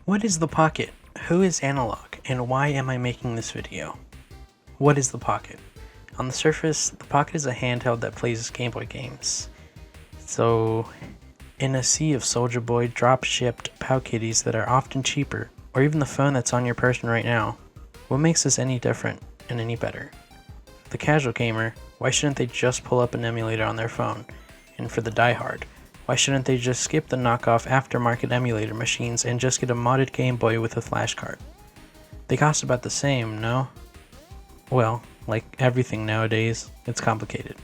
What is the Pocket? Who is Analogue? And why am I making this video? What is the Pocket? On the surface, the Pocket is a handheld that plays Game Boy games. So, in a sea of Soldier Boy drop-shipped POW kitties that are often cheaper, or even the phone that's on your person right now, what makes this any different and any better? The casual gamer, why shouldn't they just pull up an emulator on their phone? And for the diehard, why shouldn't they just skip the knockoff aftermarket emulator machines and just get a modded Game Boy with a flash card? They cost about the same, no? Well, like everything nowadays, it's complicated.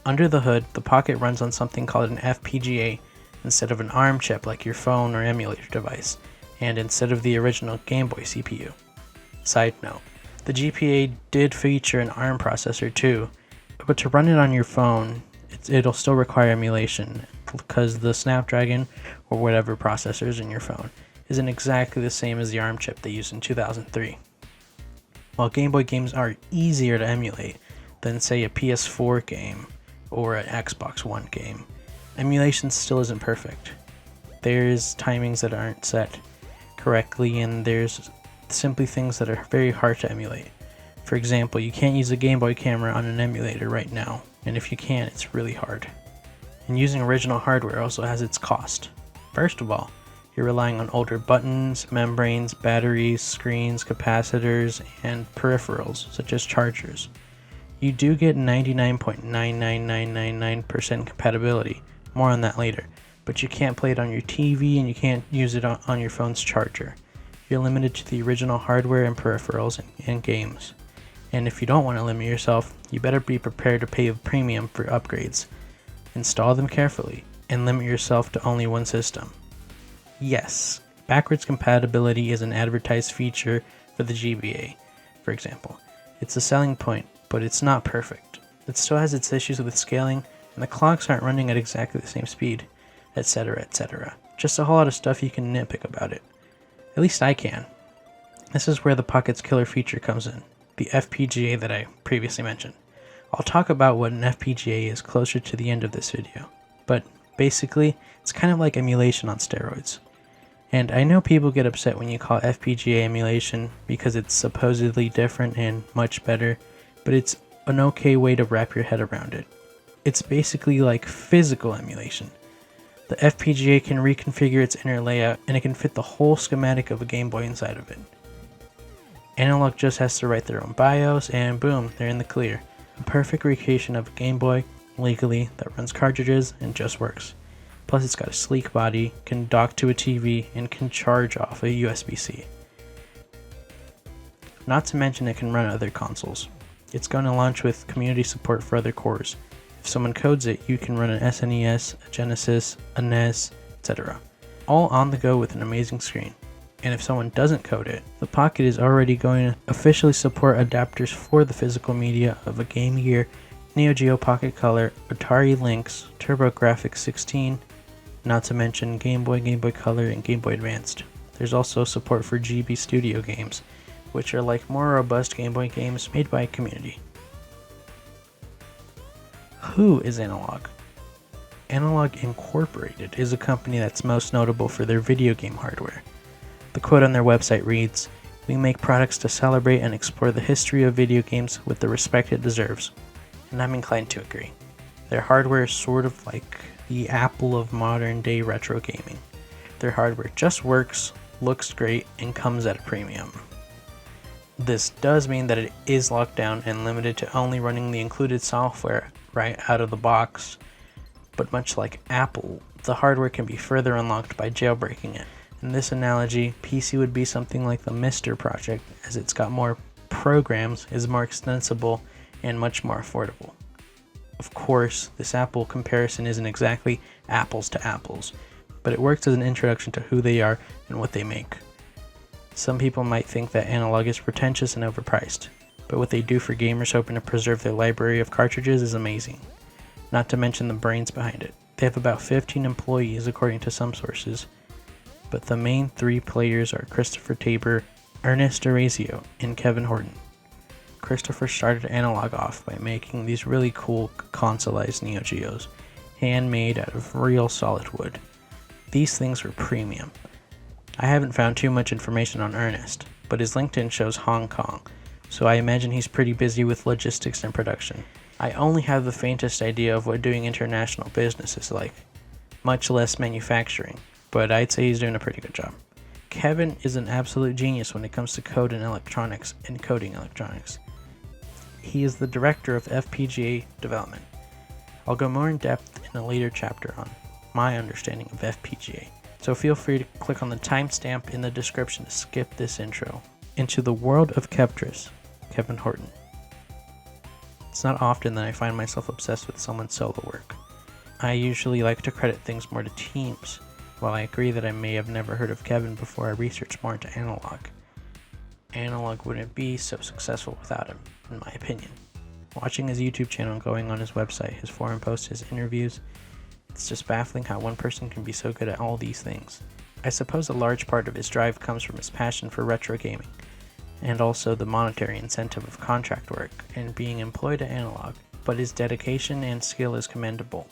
Under the hood, the Pocket runs on something called an FPGA instead of an ARM chip like your phone or emulator device, and instead of the original Game Boy CPU. Side note, the GPA did feature an ARM processor too, but to run it on your phone, it'll still require emulation because the Snapdragon or whatever processors in your phone isn't exactly the same as the ARM chip they used in 2003. While Game Boy games are easier to emulate than say a PS4 game or an Xbox One game, emulation still isn't perfect. There's timings that aren't set correctly, and there's simply things that are very hard to emulate. For example, you can't use a Game Boy camera on an emulator right now, and if you can, it's really hard. And using original hardware also has its cost. First of all, you're relying on older buttons, membranes, batteries, screens, capacitors, and peripherals, such as chargers. You do get 99.99999% compatibility, more on that later, but you can't play it on your TV and you can't use it on your phone's charger. You're limited to the original hardware and peripherals and games. And if you don't want to limit yourself, you better be prepared to pay a premium for upgrades. Install them carefully, and limit yourself to only one system. Yes, backwards compatibility is an advertised feature for the GBA, for example. It's a selling point, but it's not perfect. It still has its issues with scaling, and the clocks aren't running at exactly the same speed, etc, etc. Just a whole lot of stuff you can nitpick about it. At least I can. This is where the Pocket's killer feature comes in, the FPGA that I previously mentioned. I'll talk about what an FPGA is closer to the end of this video, but basically, it's kind of like emulation on steroids. And I know people get upset when you call FPGA emulation because it's supposedly different and much better, but it's an okay way to wrap your head around it. It's basically like physical emulation. The FPGA can reconfigure its inner layout, and it can fit the whole schematic of a Game Boy inside of it. Analogue just has to write their own BIOS, and boom, they're in the clear. A perfect recreation of a Game Boy, legally, that runs cartridges and just works. Plus it's got a sleek body, can dock to a TV, and can charge off a USB-C. Not to mention it can run other consoles. It's going to launch with community support for other cores. If someone codes it, you can run an SNES, a Genesis, a NES, etc. All on the go with an amazing screen. And if someone doesn't code it, the Pocket is already going to officially support adapters for the physical media of a Game Gear, Neo Geo Pocket Color, Atari Lynx, TurboGrafx 16, not to mention Game Boy, Game Boy Color, and Game Boy Advanced. There's also support for GB Studio games, which are like more robust Game Boy games made by a community. Who is Analogue? Analogue Incorporated is a company that's most notable for their video game hardware. The quote on their website reads, "We make products to celebrate and explore the history of video games with the respect it deserves." And I'm inclined to agree. Their hardware is sort of like the Apple of modern day retro gaming. Their hardware just works, looks great, and comes at a premium. This does mean that it is locked down and limited to only running the included software right out of the box, but much like Apple, the hardware can be further unlocked by jailbreaking it. In this analogy, PC would be something like the Mister project, as it's got more programs, is more extensible, and much more affordable. Of course, this Apple comparison isn't exactly apples to apples, but it works as an introduction to who they are and what they make. Some people might think that Analogue is pretentious and overpriced, but what they do for gamers hoping to preserve their library of cartridges is amazing. Not to mention the brains behind it. They have about 15 employees according to some sources, but the main 3 players are Christopher Tabor, Ernest Orazio, and Kevin Horton. Christopher started Analogue off by making these really cool consoleized Neo Geos, handmade out of real solid wood. These things were premium. I haven't found too much information on Ernest, but his LinkedIn shows Hong Kong, so I imagine he's pretty busy with logistics and production. I only have the faintest idea of what doing international business is like, much less manufacturing, but I'd say he's doing a pretty good job. Kevin is an absolute genius when it comes to code and electronics and coding electronics. He is the director of FPGA development. I'll go more in depth in a later chapter on my understanding of FPGA, so feel free to click on the timestamp in the description to skip this intro into the world of Kevtris, Kevin Horton. It's not often that I find myself obsessed with someone's solo work. I usually like to credit things more to teams, while I agree that I may have never heard of Kevin before I researched more into Analogue. Analogue wouldn't be so successful without him, in my opinion. Watching his YouTube channel, going on his website, his forum posts, his interviews, it's just baffling how one person can be so good at all these things. I suppose a large part of his drive comes from his passion for retro gaming, and also the monetary incentive of contract work and being employed at Analogue, but his dedication and skill is commendable.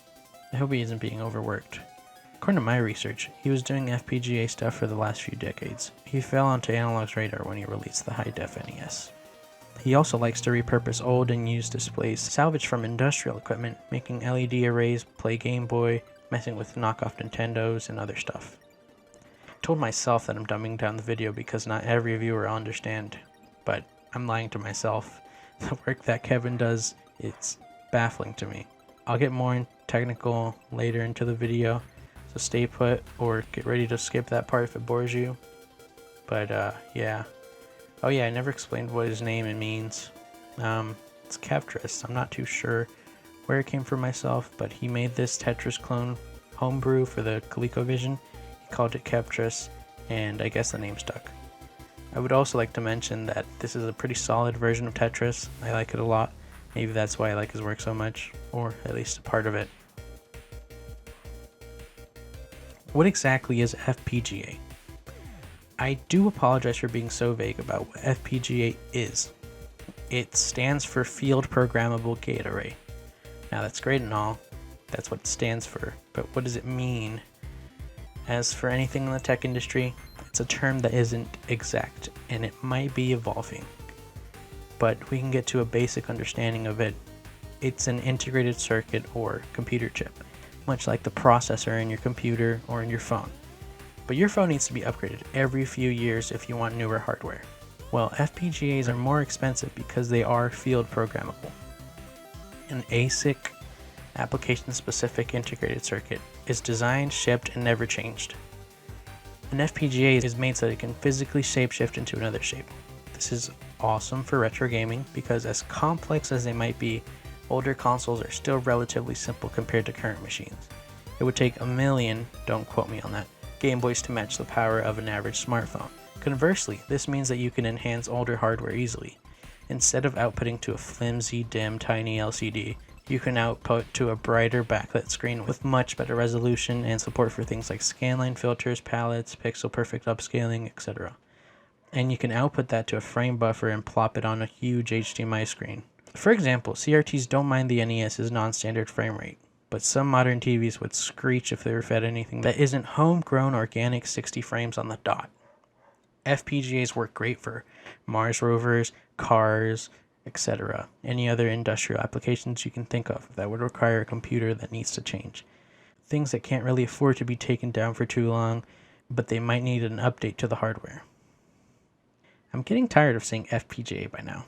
I hope he isn't being overworked. According to my research, he was doing FPGA stuff for the last few decades. He fell onto Analogue's radar when he released the high-def NES. He also likes to repurpose old and used displays salvaged from industrial equipment, making LED arrays, play Game Boy, messing with knockoff Nintendos, and other stuff. I told myself that I'm dumbing down the video because not every viewer will understand, but I'm lying to myself. The work that Kevin does, it's baffling to me. I'll get more technical later into the video, so stay put or get ready to skip that part if it bores you. But yeah. Oh yeah, I never explained what his name means. It's Kevtris. I'm not too sure where it came from myself, but he made this Tetris clone homebrew for the ColecoVision. He called it Kevtris, and I guess the name stuck. I would also like to mention that this is a pretty solid version of Tetris. I like it a lot. Maybe that's why I like his work so much, or at least a part of it. What exactly is FPGA? I do apologize for being so vague about what FPGA is. It stands for Field Programmable Gate Array. Now that's great and all, that's what it stands for, but what does it mean? As for anything in the tech industry, it's a term that isn't exact, and it might be evolving. But we can get to a basic understanding of it. It's an integrated circuit or computer chip, much like the processor in your computer or in your phone. But your phone needs to be upgraded every few years if you want newer hardware. Well, FPGAs are more expensive because they are field programmable. An ASIC, application-specific integrated circuit, is designed, shipped, and never changed. An FPGA is made so that it can physically shapeshift into another shape. This is awesome for retro gaming because as complex as they might be, older consoles are still relatively simple compared to current machines. It would take a million, don't quote me on that, Game Boys to match the power of an average smartphone. Conversely, this means that you can enhance older hardware easily. Instead of outputting to a flimsy, dim, tiny LCD, you can output to a brighter backlit screen with much better resolution and support for things like scanline filters, palettes, pixel perfect upscaling, etc. And you can output that to a frame buffer and plop it on a huge HDMI screen. For example, CRTs don't mind the NES's non-standard frame rate, but some modern TVs would screech if they were fed anything that isn't homegrown organic 60 frames on the dot. FPGAs work great for Mars rovers, cars, etc. Any other industrial applications you can think of that would require a computer that needs to change. Things that can't really afford to be taken down for too long, but they might need an update to the hardware. I'm getting tired of saying FPGA by now.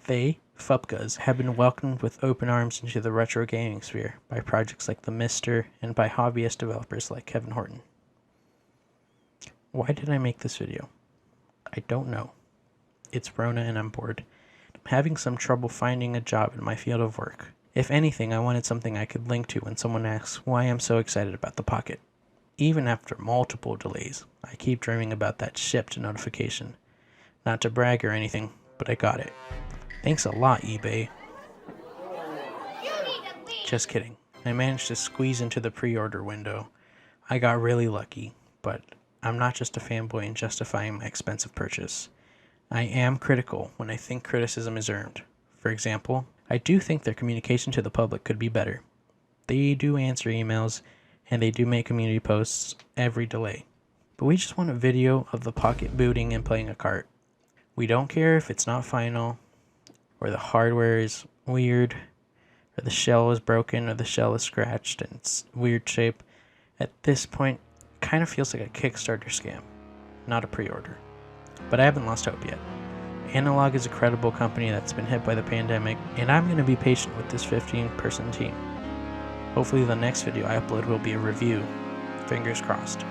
They, FUPGAs, have been welcomed with open arms into the retro gaming sphere by projects like the Mister and by hobbyist developers like Kevin Horton. Why did I make this video? I don't know. It's Rona and I'm bored. I'm having some trouble finding a job in my field of work. If anything, I wanted something I could link to when someone asks why I'm so excited about the Pocket. Even after multiple delays, I keep dreaming about that shipped notification. Not to brag or anything, but I got it. Thanks a lot, eBay. Just kidding. I managed to squeeze into the pre-order window. I got really lucky, but I'm not just a fanboy in justifying my expensive purchase. I am critical when I think criticism is earned. For example, I do think their communication to the public could be better. They do answer emails, and they do make community posts every delay. But we just want a video of the Pocket booting and playing a kart. We don't care if it's not final, or the hardware is weird, or the shell is broken, or the shell is scratched and it's weird shape. At this point, it kind of feels like a Kickstarter scam, not a pre-order. But I haven't lost hope yet. Analogue is a credible company that's been hit by the pandemic, and I'm going to be patient with this 15-person team. Hopefully the next video I upload will be a review. Fingers crossed.